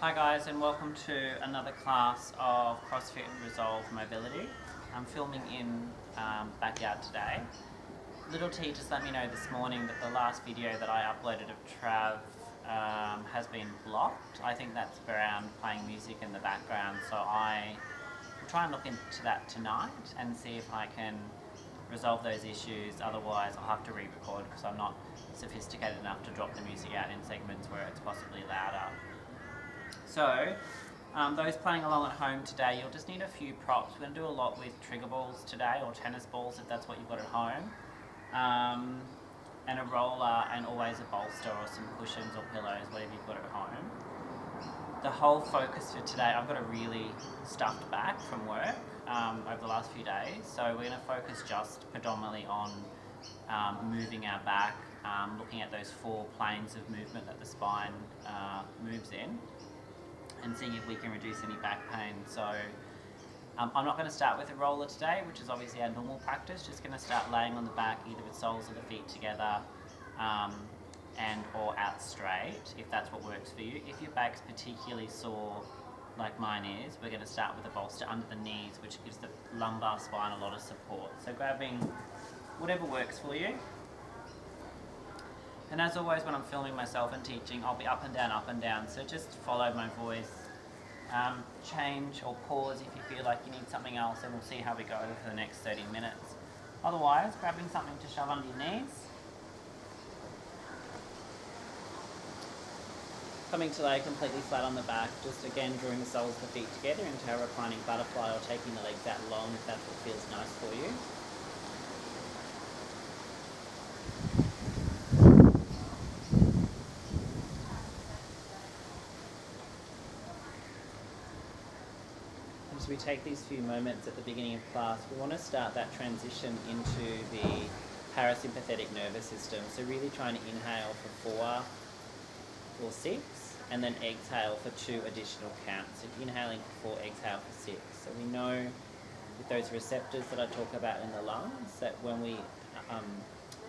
Hi guys, and welcome to another class of CrossFit Resolve Mobility. I'm filming in backyard today. Little T just let me know this morning that the last video that I uploaded of Trav has been blocked. I think that's around playing music in the background, so I will try and look into that tonight and see if I can resolve those issues. Otherwise I'll have to re-record because I'm not sophisticated enough to drop the music out in segments where it's possibly louder. So, those playing along at home today, you'll just need a few props. We're going to do a lot with trigger balls today, or tennis balls if that's what you've got at home, and a roller, and always a bolster or some cushions or pillows, whatever you've got at home. The whole focus for today, I've got a really stuffed back from work over the last few days, so we're going to focus just predominantly on moving our back, looking at those 4 planes of movement that the spine moves in, and seeing if we can reduce any back pain. So I'm not going to start with a roller today, which is obviously our normal practice. Just going to start laying on the back, either with soles of the feet together and or out straight, if that's what works for you. If your back's particularly sore, like mine is, we're going to start with a bolster under the knees, which gives the lumbar spine a lot of support. So grabbing whatever works for you. And as always, when I'm filming myself and teaching, I'll be up and down, so just follow my voice. Change or pause if you feel like you need something else, and we'll see how we go for the next 30 minutes. Otherwise, grabbing something to shove under your knees. Coming to lay completely flat on the back, just again drawing the soles of the feet together into a reclining butterfly, or taking the legs out long if that's what feels nice for you. As we take these few moments at the beginning of class, we want to start that transition into the parasympathetic nervous system. So really trying to inhale for 4 or 6, and then exhale for 2 additional counts. So inhaling for 4, exhale for 6. So we know with those receptors that I talk about in the lungs, that when we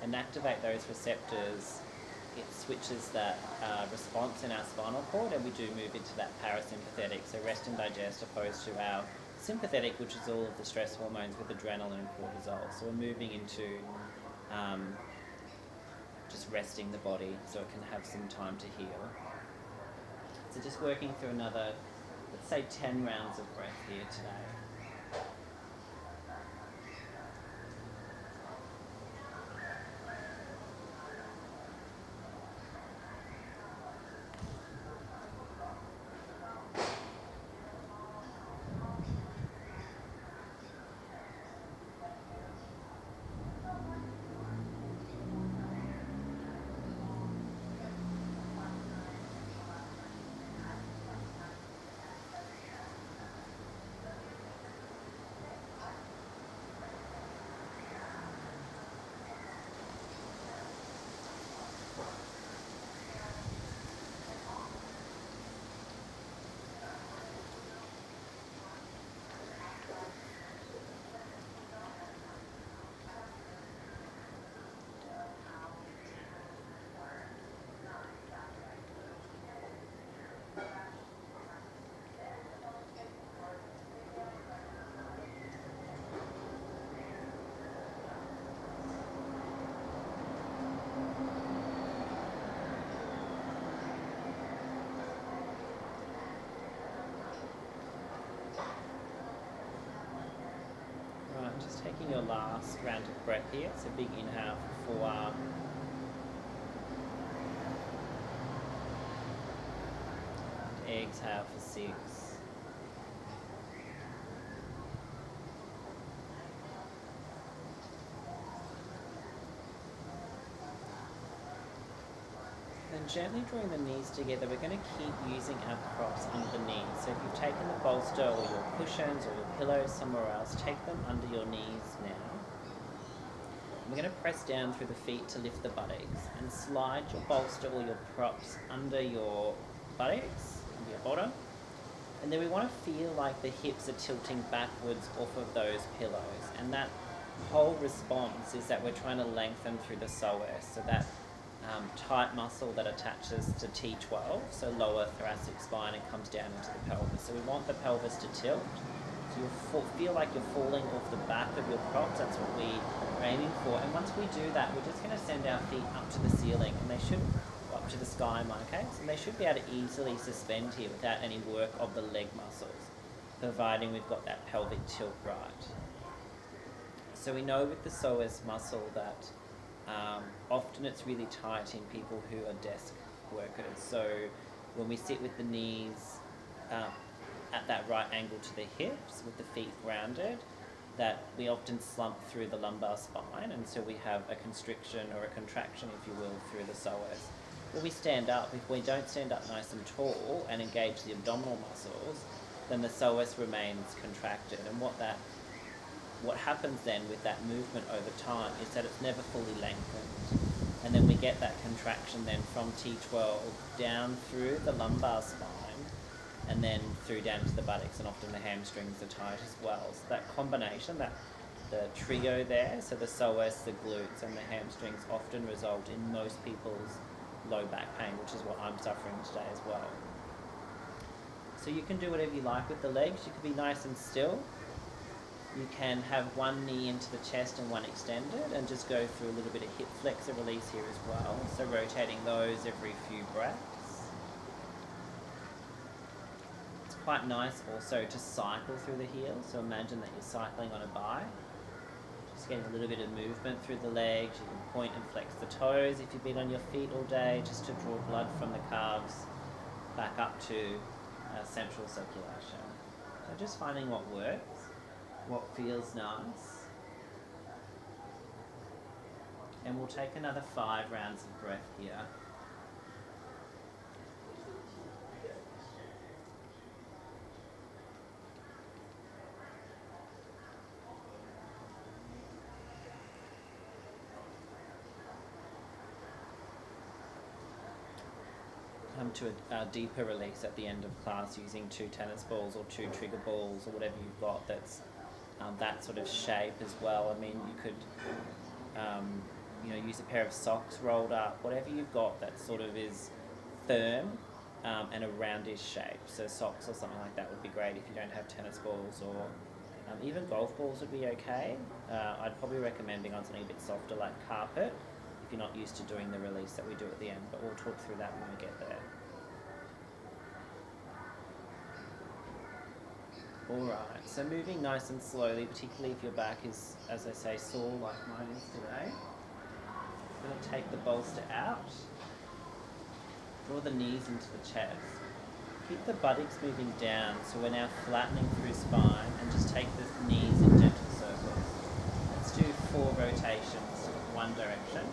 inactivate those receptors, it switches that response in our spinal cord, and we do move into that parasympathetic, so rest and digest, opposed to our sympathetic, which is all of the stress hormones with adrenaline and cortisol. So we're moving into just resting the body so it can have some time to heal. So just working through another, let's say 10 rounds of breath here today. Just taking your last round of breath here. So big inhale for 4, and exhale for 6. Then gently drawing the knees together, we're going to keep using our props under the knees. So if you've taken the bolster or your cushions or your pillows somewhere else, take them under your knees now. And we're going to press down through the feet to lift the buttocks, and slide your bolster or your props under your buttocks, under your bottom. And then we want to feel like the hips are tilting backwards off of those pillows. And that whole response is that we're trying to lengthen through the psoas. So that tight muscle that attaches to T12, so lower thoracic spine, and comes down into the pelvis. So we want the pelvis to tilt. So you'll feel like you're falling off the back of your props. That's what we're aiming for. And once we do that, we're just going to send our feet up to the ceiling, and they should up to the sky in my case, and they should be able to easily suspend here without any work of the leg muscles, providing we've got that pelvic tilt right. So we know with the psoas muscle that often it's really tight in people who are desk workers. So when we sit with the knees at that right angle to the hips, with the feet grounded, that we often slump through the lumbar spine, and so we have a constriction or a contraction, if you will, through the psoas. When we stand up, if we don't stand up nice and tall and engage the abdominal muscles, then the psoas remains contracted. And what happens then with that movement over time is that it's never fully lengthened. And then we get that contraction then from T12 down through the lumbar spine and then through down to the buttocks, and often the hamstrings are tight as well. So that combination, the trio there, so the psoas, the glutes and the hamstrings, often result in most people's low back pain, which is what I'm suffering today as well. So you can do whatever you like with the legs. You can be nice and still. You can have one knee into the chest and one extended, and just go through a little bit of hip flexor release here as well. So rotating those every few breaths. It's quite nice also to cycle through the heels. So imagine that you're cycling on a bike. Just getting a little bit of movement through the legs. You can point and flex the toes if you've been on your feet all day, just to draw blood from the calves back up to central circulation. So just finding what works, what feels nice. And we'll take another 5 rounds of breath here. Come to a deeper release at the end of class using 2 tennis balls or 2 trigger balls or whatever you've got that's that sort of shape as well. I mean, you could use a pair of socks rolled up, whatever you've got that sort of is firm and a roundish shape. So socks or something like that would be great if you don't have tennis balls, or even golf balls would be okay. I'd probably recommend being on something a bit softer like carpet if you're not used to doing the release that we do at the end, but we'll talk through that when we get there. Alright, so moving nice and slowly, particularly if your back is, as I say, sore like mine is today. I'm going to take the bolster out, draw the knees into the chest, keep the buttocks moving down, so we're now flattening through spine, and just take the knees in gentle circles. Let's do 4 rotations, one direction,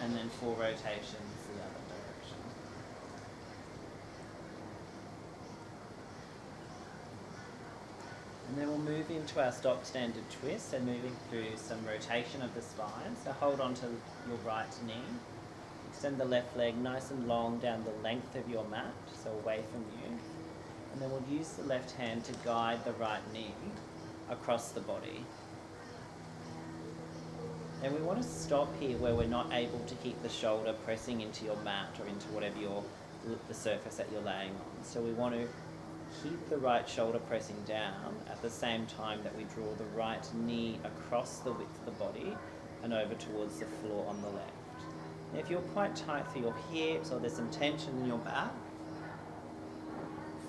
and then 4 rotations the other direction. And then we'll move into our stock standard twist, and moving through some rotation of the spine. So hold on to your right knee. Extend the left leg nice and long down the length of your mat, so away from you. And then we'll use the left hand to guide the right knee across the body. And we want to stop here where we're not able to keep the shoulder pressing into your mat or into whatever the surface that you're laying on. So we want to keep the right shoulder pressing down at the same time that we draw the right knee across the width of the body and over towards the floor on the left. Now, if you're quite tight through your hips or there's some tension in your back,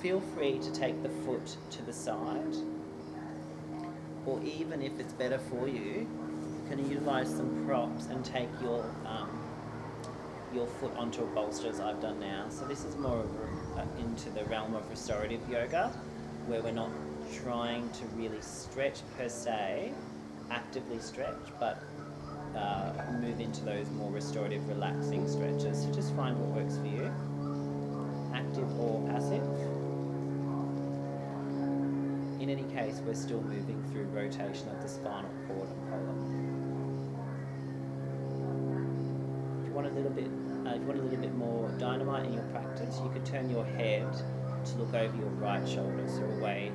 feel free to take the foot to the side, or even if it's better for you, you can utilise some props and take your foot onto a bolster, as I've done now. So this is more into the realm of restorative yoga, where we're not trying to really stretch per se, actively stretch, but move into those more restorative, relaxing stretches. So just find what works for you, active or passive. In any case, we're still moving through rotation of the spinal cord and column. If you want a little bit more dynamite in your practice, you could turn your head to look over your right shoulder, so away.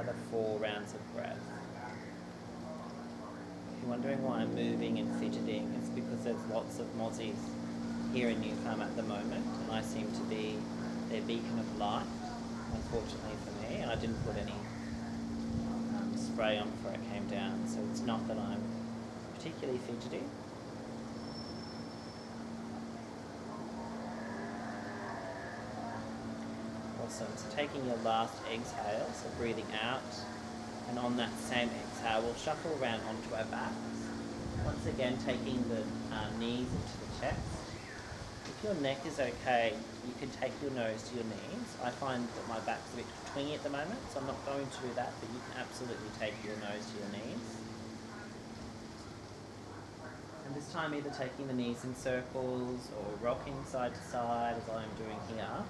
another 4 rounds of breath. If you're wondering why I'm moving and fidgeting, it's because there's lots of mozzies here in New Farm at the moment, and I seem to be their beacon of light, unfortunately for me, and I didn't put any spray on before it came down, so it's not that I'm particularly fidgety. Awesome. So taking your last exhale, so breathing out, and on that same exhale, we'll shuffle around onto our backs. Once again, taking the knees into the chest. If your neck is okay, you can take your nose to your knees. I find that my back's a bit twingy at the moment, so I'm not going to do that, but you can absolutely take your nose to your knees. And this time either taking the knees in circles or rocking side to side as I'm doing here.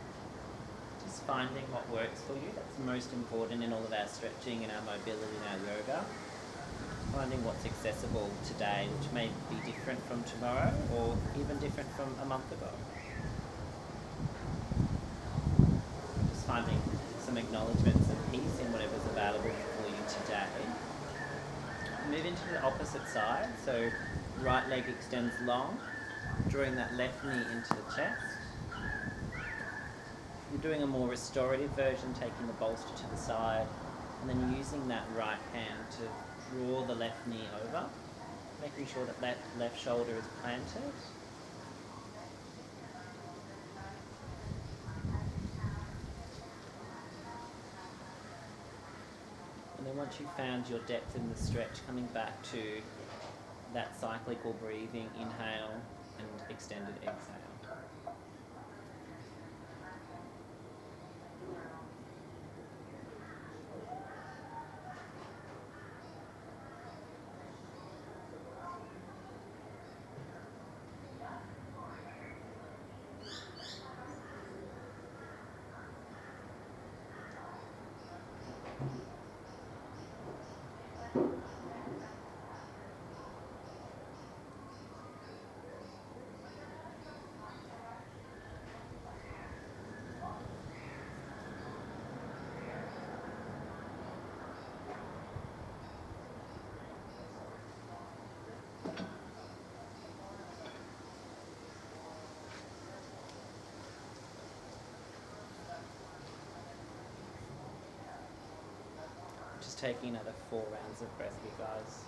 Just finding what works for you. That's most important in all of our stretching and our mobility and our yoga. Finding what's accessible today, which may be different from tomorrow or even different from a month ago. Just finding some acknowledgements and peace in whatever's available for you today. Move into the opposite side, so right leg extends long, drawing that left knee into the chest. You're doing a more restorative version, taking the bolster to the side, and then using that right hand to draw the left knee over, making sure that that left shoulder is planted. And then once you've found your depth in the stretch, coming back to that cyclical breathing, inhale and extended exhale. Just taking another 4 rounds of breath, you guys.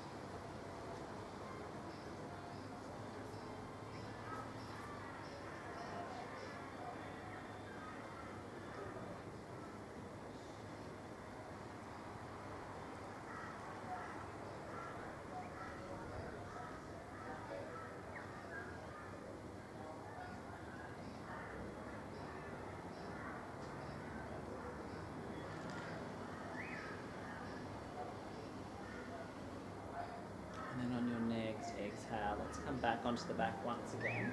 And then on your next exhale, let's come back onto the back once again.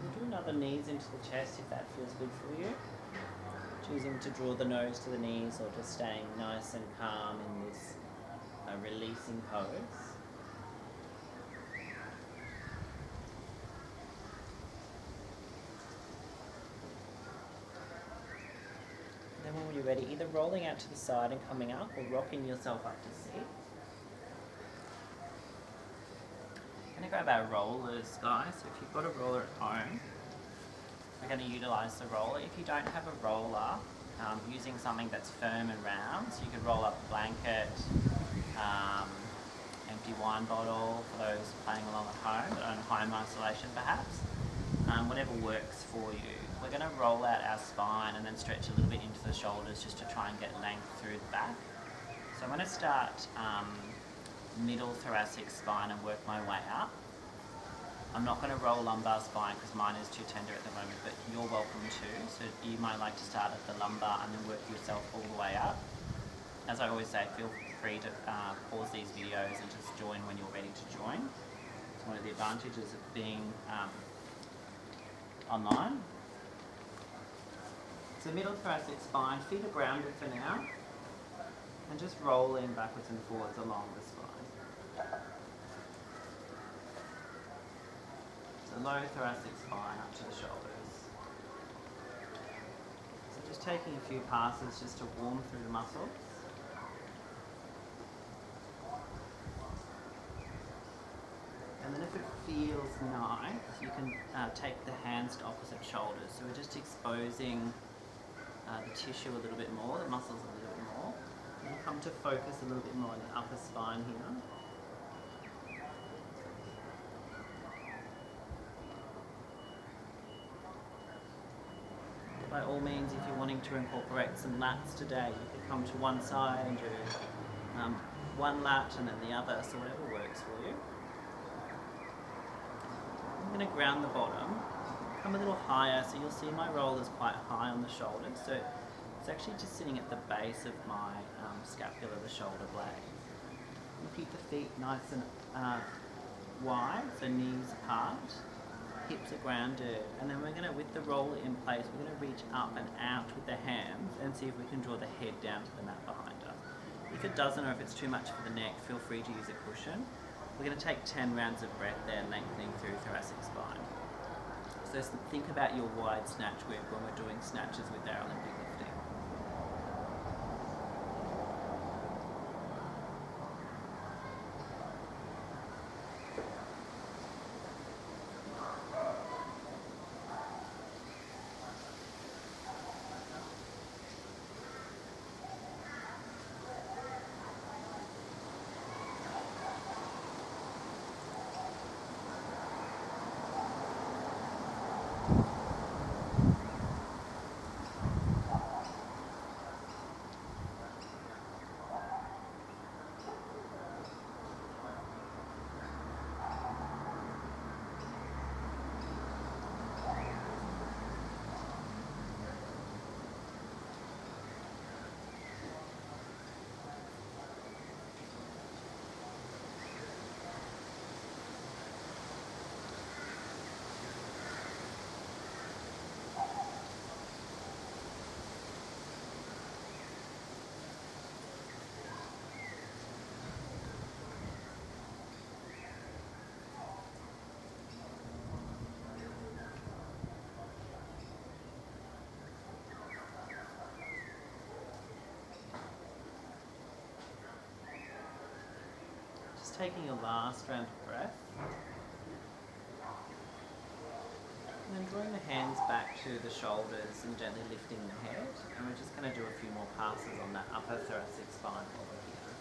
We'll do another knees into the chest if that feels good for you. Choosing to draw the nose to the knees or just staying nice and calm in this releasing pose. And then when you're ready, either rolling out to the side and coming up or rocking yourself up to seat. We're going to grab our rollers, guys. So if you've got a roller at home, we're going to utilise the roller. If you don't have a roller, using something that's firm and round, so you could roll up a blanket, empty wine bottle for those playing along at home, but on home isolation perhaps, whatever works for you. We're going to roll out our spine and then stretch a little bit into the shoulders just to try and get length through the back. So I'm going to start middle thoracic spine and work my way up. I'm not going to roll lumbar spine because mine is too tender at the moment, but you're welcome to. So you might like to start at the lumbar and then work yourself all the way up. As I always say, feel free to pause these videos and just join when you're ready to join. It's one of the advantages of being online. So middle thoracic spine, feet are grounded for now, and just rolling backwards and forwards along the spine. So low thoracic spine up to the shoulders. So just taking a few passes just to warm through the muscles. feels nice, you can take the hands to opposite shoulders. So we're just exposing the tissue a little bit more, the muscles a little bit more. And come to focus a little bit more on the upper spine here. By all means, if you're wanting to incorporate some lats today, you could come to one side and do one lat and then the other, so whatever works for you. I'm going to ground the bottom, come a little higher, so you'll see my roll is quite high on the shoulders, so it's actually just sitting at the base of my scapula, the shoulder blade. You keep the feet nice and wide, so knees apart, hips are grounded, and then we're going to, with the roller in place, we're going to reach up and out with the hands and see if we can draw the head down to the mat behind us. If it doesn't, or if it's too much for the neck, feel free to use a cushion. We're going to take 10 rounds of breath there, lengthening through thoracic spine. So think about your wide snatch grip when we're doing snatches with our Olympic lifting. Taking your last round of breath, and then drawing the hands back to the shoulders and gently lifting the head, and we're just going to do a few more passes on that upper thoracic spine over here.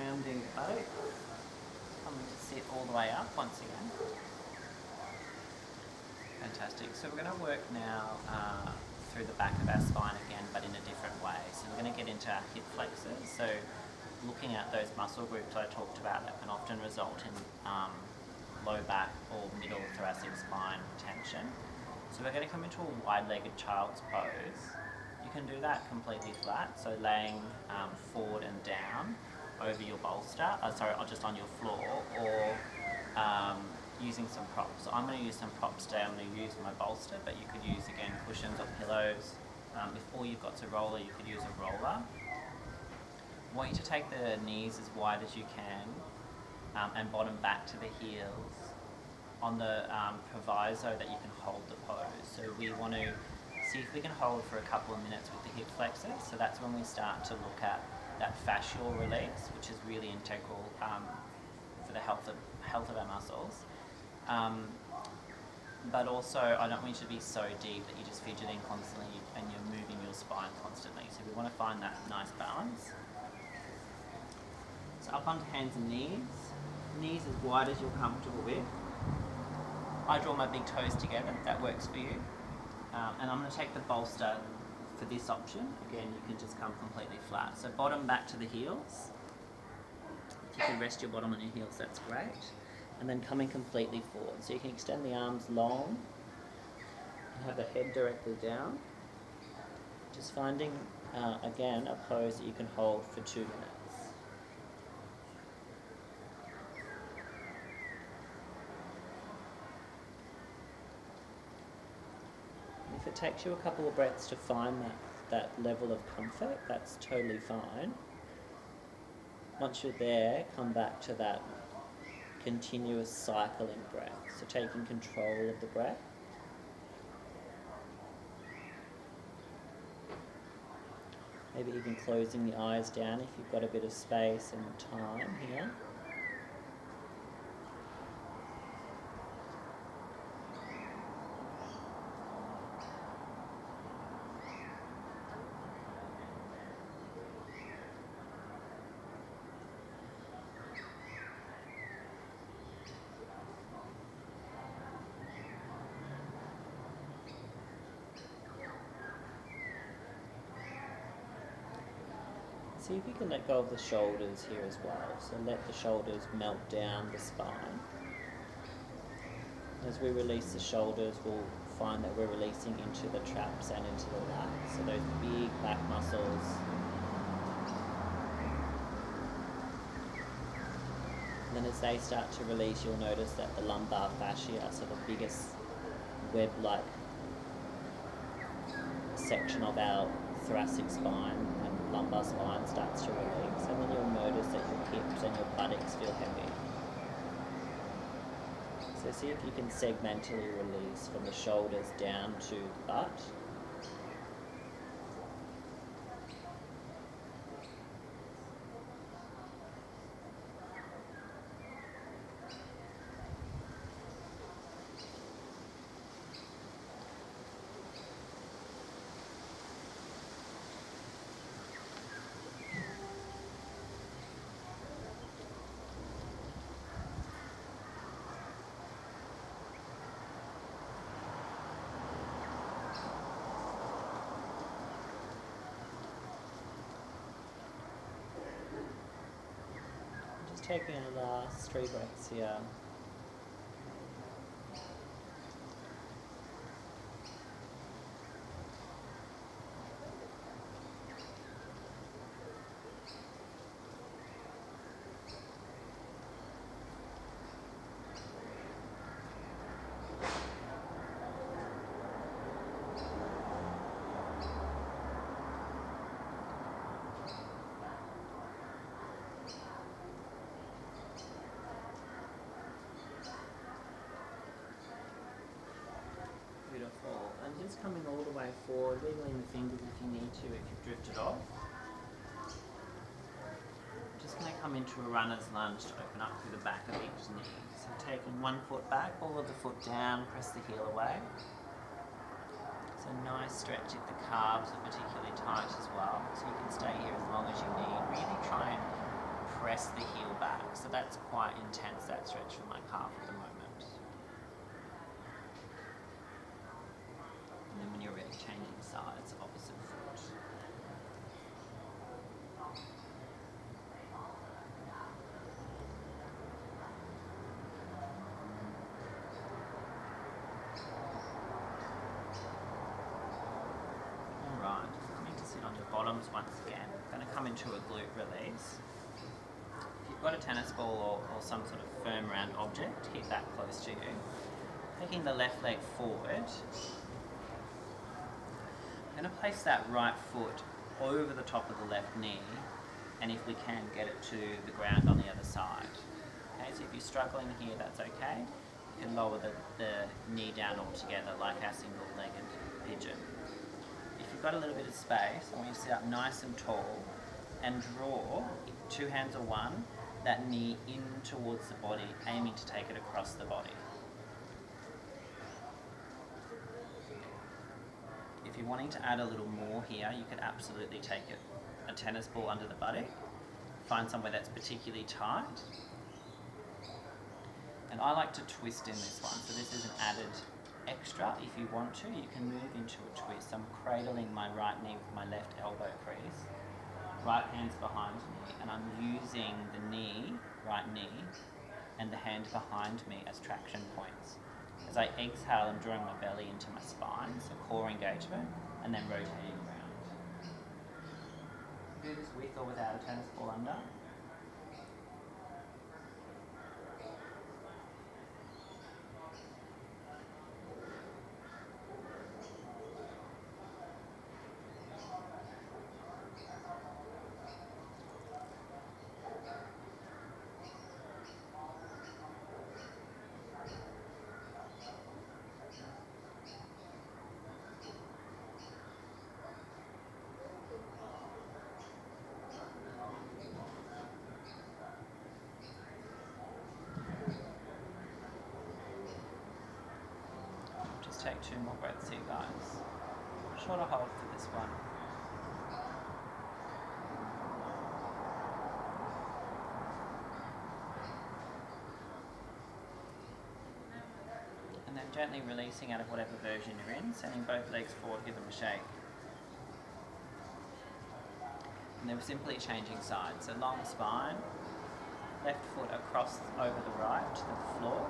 Rounding both, coming to sit all the way up once again. Fantastic. So we're going to work now through the back of our spine again, but in a different way. So we're going to get into our hip flexors. So looking at those muscle groups I talked about that can often result in low back or middle thoracic spine tension. So we're going to come into a wide-legged child's pose. You can do that completely flat, so laying forward and down over your bolster, just on your floor, or using some props. So I'm going to use some props today. I'm going to use my bolster, but you could use, again, cushions or pillows. If all you've got's a roller, you could use a roller. I want you to take the knees as wide as you can and bottom back to the heels on the proviso that you can hold the pose. So we want to see if we can hold for a couple of minutes with the hip flexors. So that's when we start to look at that fascial release, which is really integral for the health of our muscles. But also, I don't want you to be so deep that you're just fidgeting constantly and you're moving your spine constantly. So we want to find that nice balance. So up onto hands and knees as wide as you're comfortable with. I draw my big toes together, if that works for you. And I'm going to take the bolster for this option. Again, you can just come completely flat. So bottom back to the heels. If you can rest your bottom on your heels, that's great. And then coming completely forward. So you can extend the arms long and have the head directly down. Just finding, again, a pose that you can hold for 2 minutes. If it takes you a couple of breaths to find that level of comfort, that's totally fine. Once you're there, come back to that continuous cycling breath. So taking control of the breath. Maybe even closing the eyes down if you've got a bit of space and time here. See if you can let go of the shoulders here as well. So let the shoulders melt down the spine. As we release the shoulders, we'll find that we're releasing into the traps and into the lats. So those big back muscles. And then as they start to release, you'll notice that the lumbar fascia, so the biggest web-like section of our thoracic spine and lumbar spine starts to release, and then you'll notice that your hips and your buttocks feel heavy. So see if you can segmentally release from the shoulders down to the butt. Taking our last 3 breaths here. Beautiful. And just coming all the way forward, wiggling the fingers if you need to, if you've drifted off. Just going to come into a runner's lunge to open up through the back of each knee. So taking one foot back, ball of the foot down, press the heel away. So nice stretch if the calves are particularly tight as well. So you can stay here as long as you need. Really try and press the heel back. So that's quite intense, that stretch for my calf at the moment. And then when you're ready, changing sides, opposite foot. Alright, coming to sit on your bottoms once again. Going to come into a glute release. If you've got a tennis ball or some sort of firm round object, keep that close to you. Taking the left leg forward. I'm going to place that right foot over the top of the left knee, and if we can, get it to the ground on the other side. Okay, so if you're struggling here, that's okay. You can lower the knee down altogether like our single-legged pigeon. If you've got a little bit of space, I want you to sit up nice and tall and draw, 2 hands or one, that knee in towards the body, aiming to take it across the body. If you're wanting to add a little more here, you could absolutely take a tennis ball under the buttock, find somewhere that's particularly tight. And I like to twist in this one, so this is an added extra. If you want to, you can move into a twist. I'm cradling my right knee with my left elbow crease, right hand's behind me, and I'm using the knee, right knee, and the hand behind me as traction points. As I exhale, I'm drawing my belly into my spine, so core engagement, and then rotating around. Do this with or without a tennis ball under. take 2 more breaths here, guys. Shorter hold for this one. And then gently releasing out of whatever version you're in, sending both legs forward, give them a shake. And then we're simply changing sides. So long spine, left foot across over the right to the floor,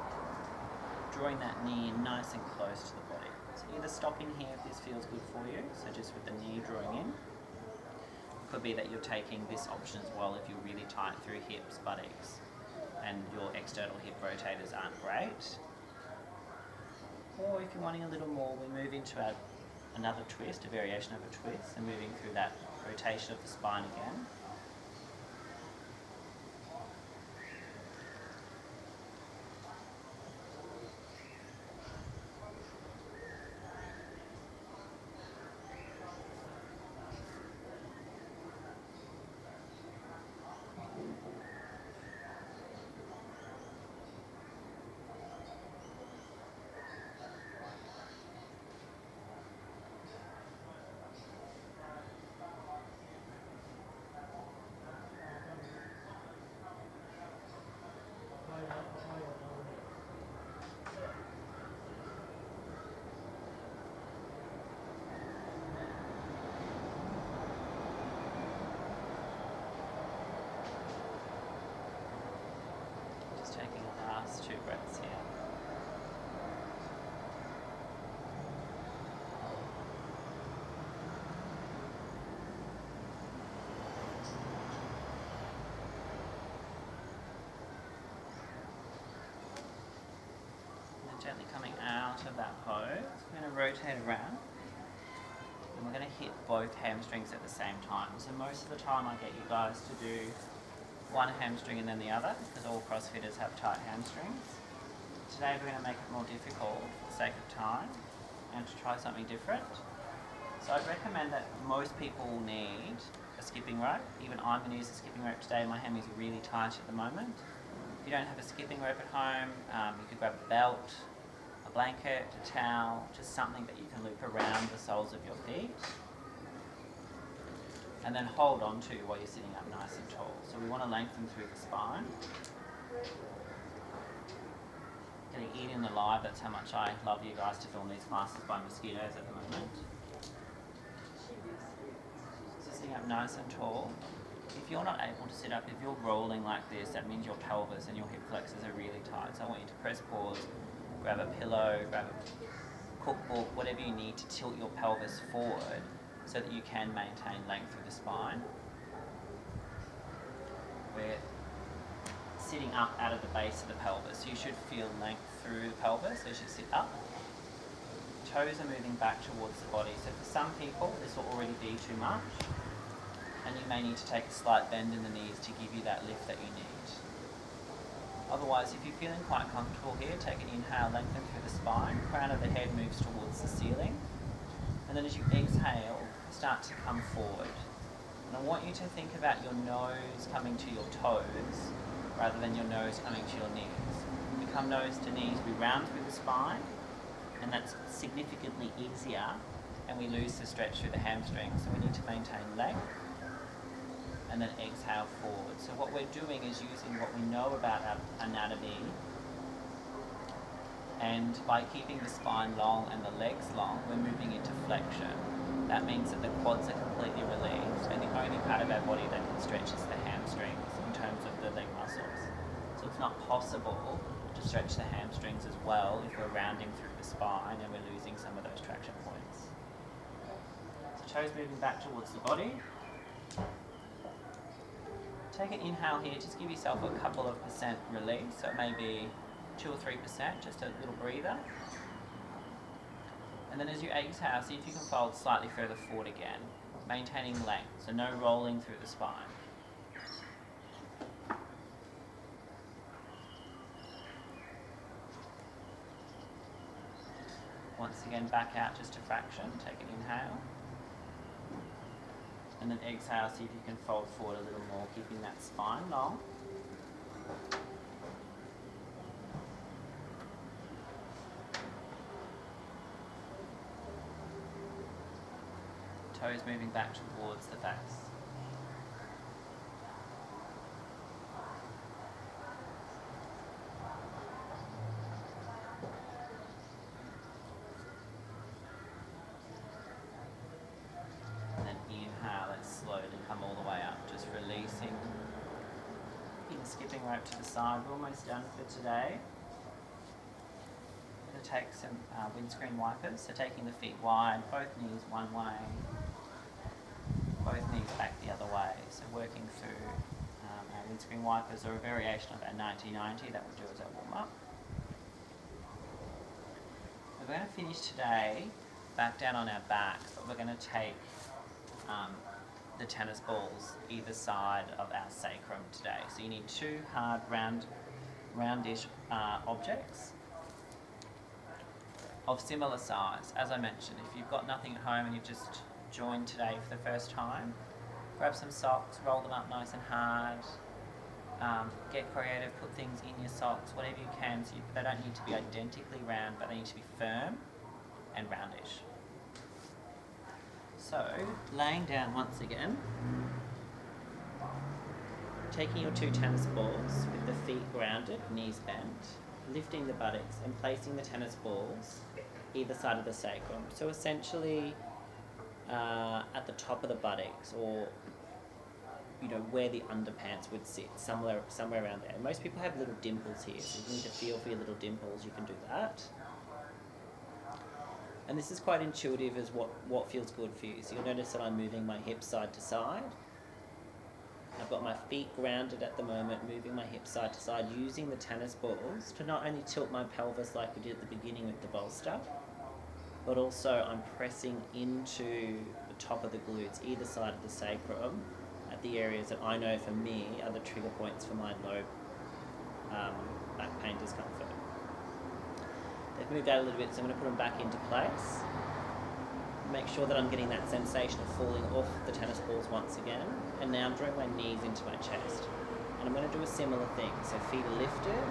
drawing that knee in nice and close to the body. So either stopping here if this feels good for you, so just with the knee drawing in. Could be that you're taking this option as well if you're really tight through hips, buttocks, and your external hip rotators aren't great. Or if you're wanting a little more, we move into another twist, a variation of a twist, and moving through that rotation of the spine again. Taking the last 2 breaths here. And then gently coming out of that pose, we're going to rotate around and we're going to hit both hamstrings at the same time. So most of the time I get you guys to do one hamstring and then the other, because all CrossFitters have tight hamstrings. Today we're going to make it more difficult for the sake of time and to try something different. So I'd recommend that most people will need a skipping rope. Even I'm going to use a skipping rope today. My hammies are really tight at the moment. If you don't have a skipping rope at home, you could grab a belt, a blanket, a towel, just something that you can loop around the soles of your feet. And then hold on to while you're sitting up nice and tall. So we want to lengthen through the spine. Getting eaten alive, that's how much I love you guys to film these classes by mosquitoes at the moment. So sitting up nice and tall. If you're not able to sit up, if you're rolling like this, that means your pelvis and your hip flexors are really tight. So I want you to press pause, grab a pillow, grab a cookbook, whatever you need to tilt your pelvis forward, so that you can maintain length through the spine. We're sitting up out of the base of the pelvis, so you should feel length through the pelvis as you sit up. Toes are moving back towards the body, so for some people this will already be too much, and you may need to take a slight bend in the knees to give you that lift that you need. Otherwise, if you're feeling quite comfortable here, take an inhale, lengthen through the spine, crown of the head moves towards the ceiling, and then as you exhale, start to come forward. And I want you to think about your nose coming to your toes rather than your nose coming to your knees. We come nose to knees, we round through the spine, and that's significantly easier, and we lose the stretch through the hamstrings. So we need to maintain length and then exhale forward. So what we're doing is using what we know about our anatomy, and by keeping the spine long and the legs long, we're moving into flexion. That means that the quads are completely released, and the only part of our body that can stretch is the hamstrings in terms of the leg muscles. So it's not possible to stretch the hamstrings as well if we're rounding through the spine and we're losing some of those traction points. So toes moving back towards the body. Take an inhale here, just give yourself a couple of percent release, so it may be 2 or 3%, just a little breather. And then as you exhale, see if you can fold slightly further forward again, maintaining length, so no rolling through the spine. Once again, back out just a fraction, take an inhale. And then exhale, see if you can fold forward a little more, keeping that spine long. Toes moving back towards the face. And then inhale, let's slowly come all the way up, just releasing. Skipping rope to the side. We're almost done for today. I'm going to take some windscreen wipers. So taking the feet wide, both knees one way, both knees back the other way. So working through our windscreen wipers, or a variation of our 90-90 that we'll do as our warm up. We're going to finish today back down on our backs, but we're going to take the tennis balls either side of our sacrum today. So you need two hard roundish objects of similar size. As I mentioned, if you've got nothing at home and you've just joined today for the first time, grab some socks, roll them up nice and hard, get creative, put things in your socks, whatever you can. So they don't need to be identically round, but they need to be firm and roundish. So, laying down once again, taking your two tennis balls with the feet grounded, knees bent, lifting the buttocks and placing the tennis balls either side of the sacrum. So essentially at the top of the buttocks, or where the underpants would sit, somewhere around there. Most people have little dimples here, so you need to feel for your little dimples, you can do that. And this is quite intuitive as what feels good for you. So you'll notice that I'm moving my hips side to side. I've got my feet grounded at the moment, moving my hips side to side, using the tennis balls to not only tilt my pelvis like we did at the beginning with the bolster, but also I'm pressing into the top of the glutes, either side of the sacrum, at the areas that I know for me are the trigger points for my low back pain discomfort. They've moved out a little bit, so I'm going to put them back into place. Make sure that I'm getting that sensation of falling off the tennis balls once again. And now I'm drawing my knees into my chest. And I'm going to do a similar thing. So feet are lifted,